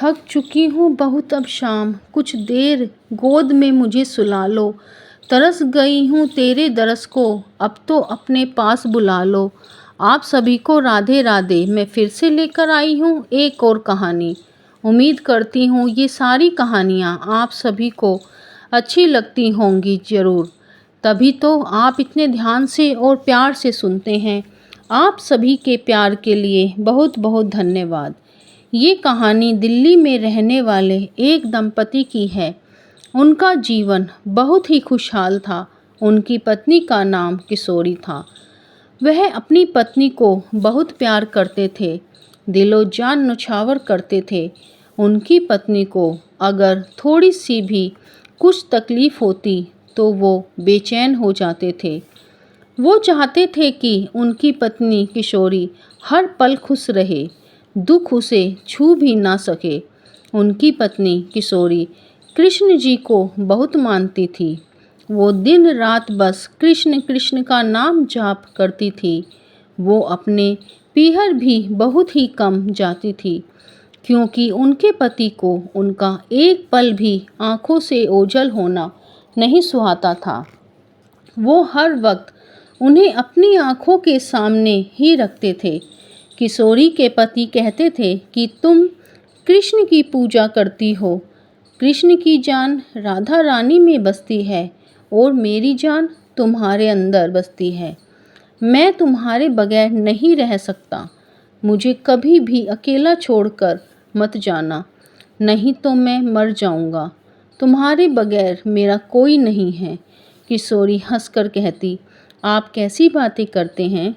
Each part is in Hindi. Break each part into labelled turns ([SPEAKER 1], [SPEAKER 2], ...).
[SPEAKER 1] थक चुकी हूँ बहुत अब शाम, कुछ देर गोद में मुझे सुला लो। तरस गई हूँ तेरे दरस को, अब तो अपने पास बुला लो। आप सभी को राधे राधे, मैं फिर से लेकर आई हूँ एक और कहानी। उम्मीद करती हूँ ये सारी कहानियाँ आप सभी को अच्छी लगती होंगी ज़रूर, तभी तो आप इतने ध्यान से और प्यार से सुनते हैं। आप सभी के प्यार के लिए बहुत बहुत धन्यवाद। ये कहानी दिल्ली में रहने वाले एक दंपति की है। उनका जीवन बहुत ही खुशहाल था। उनकी पत्नी का नाम किशोरी था। वह अपनी पत्नी को बहुत प्यार करते थे, दिलो जान न्योछावर करते थे। उनकी पत्नी को अगर थोड़ी सी भी कुछ तकलीफ़ होती तो वो बेचैन हो जाते थे। वो चाहते थे कि उनकी पत्नी किशोरी हर पल खुश रहे, दुख उसे छू भी ना सके। उनकी पत्नी किशोरी कृष्ण जी को बहुत मानती थी। वो दिन रात बस कृष्ण कृष्ण का नाम जाप करती थी। वो अपने पीहर भी बहुत ही कम जाती थी, क्योंकि उनके पति को उनका एक पल भी आंखों से ओझल होना नहीं सुहाता था। वो हर वक्त उन्हें अपनी आंखों के सामने ही रखते थे। किशोरी के पति कहते थे कि तुम कृष्ण की पूजा करती हो, कृष्ण की जान राधा रानी में बसती है और मेरी जान तुम्हारे अंदर बसती है। मैं तुम्हारे बगैर नहीं रह सकता, मुझे कभी भी अकेला छोड़कर मत जाना, नहीं तो मैं मर जाऊंगा। तुम्हारे बगैर मेरा कोई नहीं है। किशोरी हंसकर कहती, आप कैसी बातें करते हैं,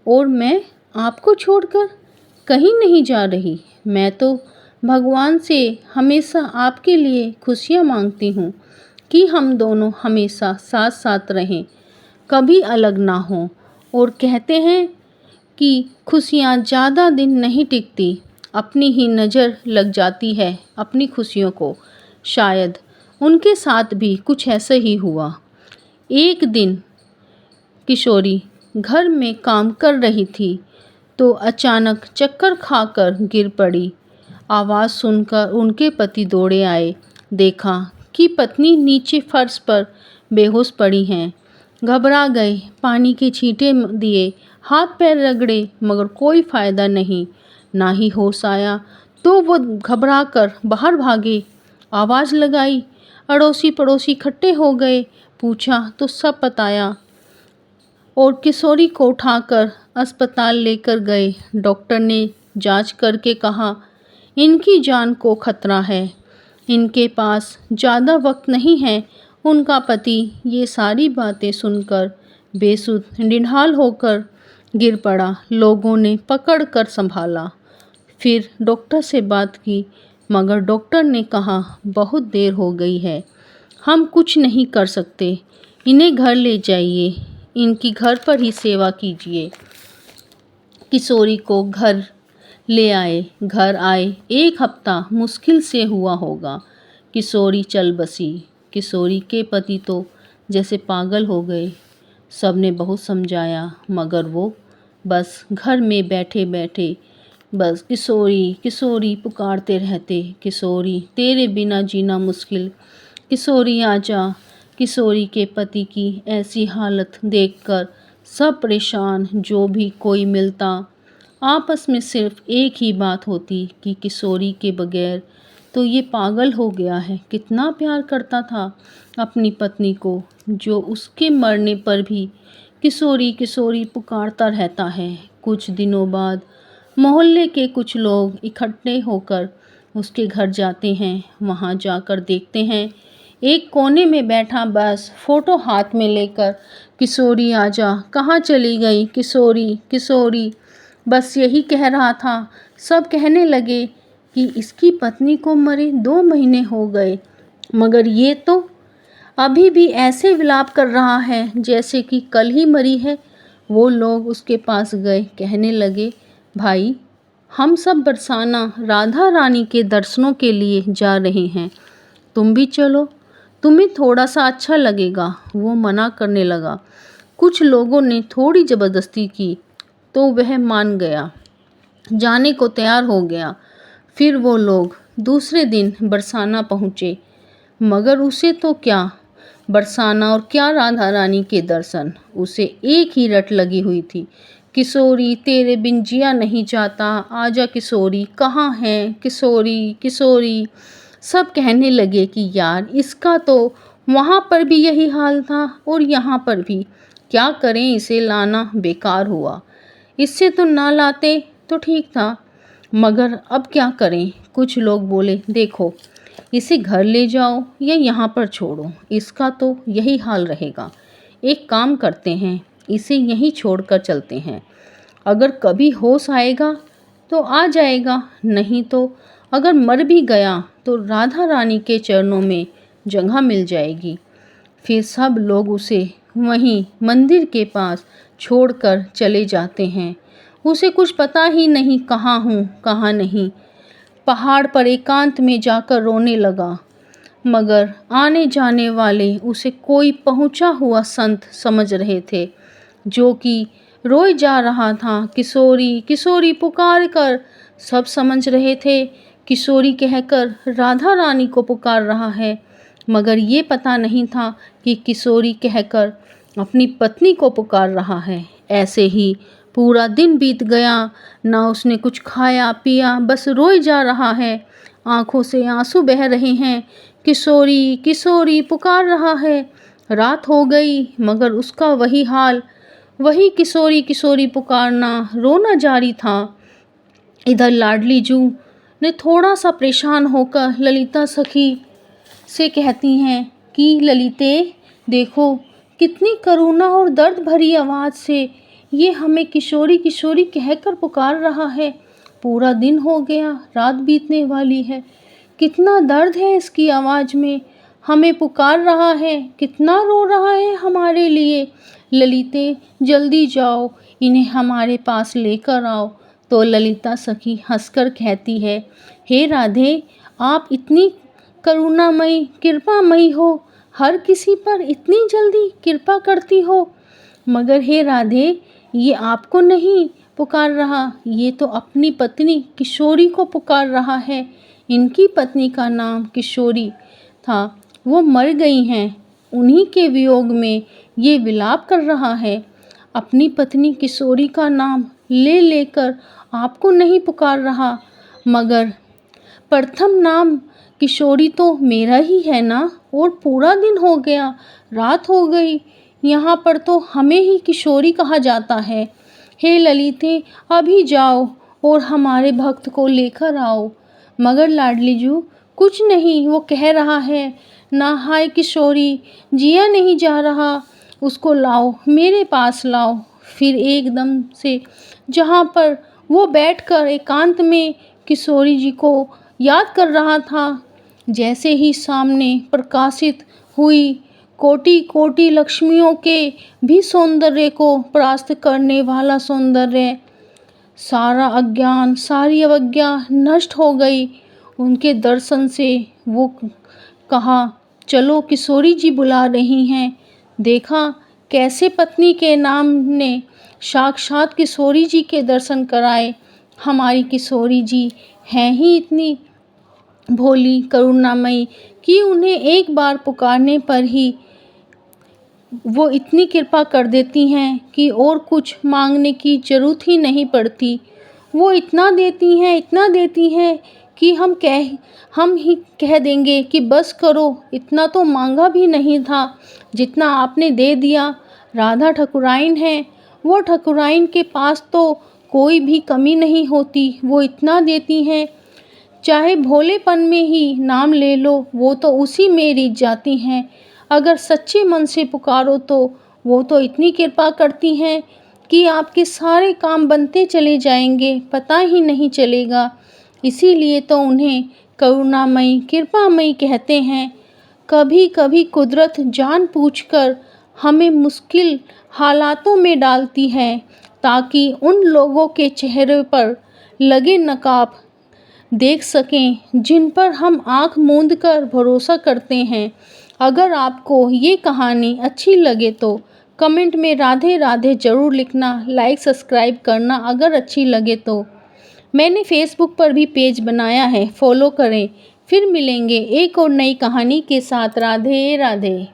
[SPEAKER 1] और मैं आपको छोड़कर कहीं नहीं जा रही। मैं तो भगवान से हमेशा आपके लिए खुशियाँ मांगती हूँ कि हम दोनों हमेशा साथ साथ रहें, कभी अलग ना हों। और कहते हैं कि खुशियाँ ज़्यादा दिन नहीं टिकती, अपनी ही नज़र लग जाती है अपनी खुशियों को। शायद उनके साथ भी कुछ ऐसा ही हुआ। एक दिन किशोरी घर में काम कर रही थी तो अचानक चक्कर खाकर गिर पड़ी। आवाज़ सुनकर उनके पति दौड़े आए। देखा कि पत्नी नीचे फर्श पर बेहोश पड़ी हैं। घबरा गए, पानी के छींटे दिए, हाथ पैर रगड़े, मगर कोई फ़ायदा नहीं। ना ही होश आया तो वो घबरा कर बाहर भागे। आवाज़ लगाई, अड़ोसी पड़ोसी इकट्ठे हो गए। पूछा तो सब बताया और किशोरी को उठाकर अस्पताल लेकर गए। डॉक्टर ने जांच करके कहा, इनकी जान को खतरा है, इनके पास ज़्यादा वक्त नहीं है। उनका पति ये सारी बातें सुनकर बेसुध निढाल होकर गिर पड़ा। लोगों ने पकड़ कर संभाला, फिर डॉक्टर से बात की, मगर डॉक्टर ने कहा बहुत देर हो गई है, हम कुछ नहीं कर सकते। इन्हें घर ले जाइए, इनकी घर पर ही सेवा कीजिए। किशोरी को घर ले आए। घर आए 1 हफ्ता मुश्किल से हुआ होगा। किशोरी चल बसी। किशोरी के पति तो जैसे पागल हो गए। सबने बहुत समझाया, मगर वो बस घर में बैठे बैठे बस किशोरी किशोरी पुकारते रहते। किशोरी तेरे बिना जीना मुश्किल, किशोरी आजा। किशोरी के पति की ऐसी हालत देखकर सब परेशान। जो भी कोई मिलता आपस में सिर्फ एक ही बात होती कि किशोरी के बगैर तो ये पागल हो गया है। कितना प्यार करता था अपनी पत्नी को, जो उसके मरने पर भी किशोरी किशोरी पुकारता रहता है। कुछ दिनों बाद मोहल्ले के कुछ लोग इकट्ठे होकर उसके घर जाते हैं। वहाँ जाकर देखते हैं एक कोने में बैठा बस फ़ोटो हाथ में लेकर, किशोरी आजा, कहाँ चली गई किशोरी किशोरी, बस यही कह रहा था। सब कहने लगे कि इसकी पत्नी को मरे 2 महीने हो गए, मगर ये तो अभी भी ऐसे विलाप कर रहा है जैसे कि कल ही मरी है। वो लोग उसके पास गए, कहने लगे, भाई हम सब बरसाना राधा रानी के दर्शनों के लिए जा रहे हैं, तुम भी चलो, तुम्हें थोड़ा सा अच्छा लगेगा। वो मना करने लगा। कुछ लोगों ने थोड़ी ज़बरदस्ती की तो वह मान गया, जाने को तैयार हो गया। फिर वो लोग दूसरे दिन बरसाना पहुँचे, मगर उसे तो क्या बरसाना और क्या राधा रानी के दर्शन। उसे एक ही रट लगी हुई थी, किशोरी तेरे बिन जिया नहीं जाता, आजा किशोरी कहाँ है किशोरी किशोरी। सब कहने लगे कि यार इसका तो वहाँ पर भी यही हाल था और यहाँ पर भी, क्या करें, इसे लाना बेकार हुआ, इससे तो ना लाते तो ठीक था, मगर अब क्या करें। कुछ लोग बोले देखो इसे घर ले जाओ या यहाँ पर छोड़ो, इसका तो यही हाल रहेगा। एक काम करते हैं, इसे यहीं छोड़कर चलते हैं, अगर कभी होश आएगा तो आ जाएगा, नहीं तो अगर मर भी गया तो राधा रानी के चरणों में जगह मिल जाएगी। फिर सब लोग उसे वहीं मंदिर के पास छोड़कर चले जाते हैं। उसे कुछ पता ही नहीं कहाँ हूँ कहाँ नहीं। पहाड़ पर एकांत में जाकर रोने लगा, मगर आने जाने वाले उसे कोई पहुँचा हुआ संत समझ रहे थे, जो कि रोए जा रहा था, किशोरी किशोरी पुकार कर। सब समझ रहे थे किशोरी कहकर राधा रानी को पुकार रहा है, मगर ये पता नहीं था कि किशोरी कहकर अपनी पत्नी को पुकार रहा है। ऐसे ही पूरा दिन बीत गया, ना उसने कुछ खाया पिया, बस रोए जा रहा है, आंखों से आंसू बह रहे हैं, किशोरी किशोरी पुकार रहा है। रात हो गई मगर उसका वही हाल, वही किशोरी किशोरी पुकारना, रोना जारी था। इधर लाडली जू ने थोड़ा सा परेशान होकर ललिता सखी से कहती हैं कि ललिते देखो, कितनी करुणा और दर्द भरी आवाज़ से ये हमें किशोरी किशोरी कहकर पुकार रहा है। पूरा दिन हो गया, रात बीतने वाली है, कितना दर्द है इसकी आवाज़ में, हमें पुकार रहा है, कितना रो रहा है हमारे लिए। ललिते जल्दी जाओ, इन्हें हमारे पास लेकर आओ। तो ललिता सखी हंसकर कहती है, हे राधे, आप इतनी करुणामयी कृपामयी हो, हर किसी पर इतनी जल्दी कृपा करती हो। मगर हे राधे, ये आपको नहीं पुकार रहा, ये तो अपनी पत्नी किशोरी को पुकार रहा है। इनकी पत्नी का नाम किशोरी था, वो मर गई हैं, उन्हीं के वियोग में ये विलाप कर रहा है। अपनी पत्नी किशोरी का नाम ले लेकर आपको नहीं पुकार रहा, मगर प्रथम नाम किशोरी तो मेरा ही है ना। और पूरा दिन हो गया, रात हो गई, यहाँ पर तो हमें ही किशोरी कहा जाता है। हे ललिते, अभी जाओ और हमारे भक्त को लेकर आओ। मगर लाडली जू कुछ नहीं, वो कह रहा है ना, हाय किशोरी, जिया नहीं जा रहा, उसको लाओ, मेरे पास लाओ। फिर एकदम से जहाँ पर वो बैठकर एकांत में किशोरी जी को याद कर रहा था, जैसे ही सामने प्रकाशित हुई कोटि कोटि लक्ष्मियों के भी सौंदर्य को परास्त करने वाला सौंदर्य, सारा अज्ञान सारी अवज्ञा नष्ट हो गई उनके दर्शन से। वो कहा, चलो किशोरी जी बुला रही हैं। देखा कैसे पत्नी के नाम ने साक्षात किशोरी जी के दर्शन कराए। हमारी किशोरी जी हैं ही इतनी भोली करुणामयी कि उन्हें एक बार पुकारने पर ही वो इतनी कृपा कर देती हैं कि और कुछ मांगने की ज़रूरत ही नहीं पड़ती। वो इतना देती हैं कि हम ही कह देंगे कि बस करो, इतना तो मांगा भी नहीं था जितना आपने दे दिया। राधा ठकुराइन है, वो ठकुराइन के पास तो कोई भी कमी नहीं होती, वो इतना देती हैं, चाहे भोलेपन में ही नाम ले लो, वो तो उसी में रीझ जाती हैं। अगर सच्चे मन से पुकारो तो वो तो इतनी कृपा करती हैं कि आपके सारे काम बनते चले जाएंगे, पता ही नहीं चलेगा। इसीलिए तो उन्हें करुणामयी कृपामयी कहते हैं। कभी कभी कुदरत जानबूझकर हमें मुश्किल हालातों में डालती है ताकि उन लोगों के चेहरे पर लगे नकाब देख सकें जिन पर हम आंख मूंद कर भरोसा करते हैं। अगर आपको ये कहानी अच्छी लगे तो कमेंट में राधे राधे ज़रूर लिखना, लाइक सब्सक्राइब करना अगर अच्छी लगे तो। मैंने फेसबुक पर भी पेज बनाया है, फॉलो करें। फिर मिलेंगे एक और नई कहानी के साथ। राधे राधे।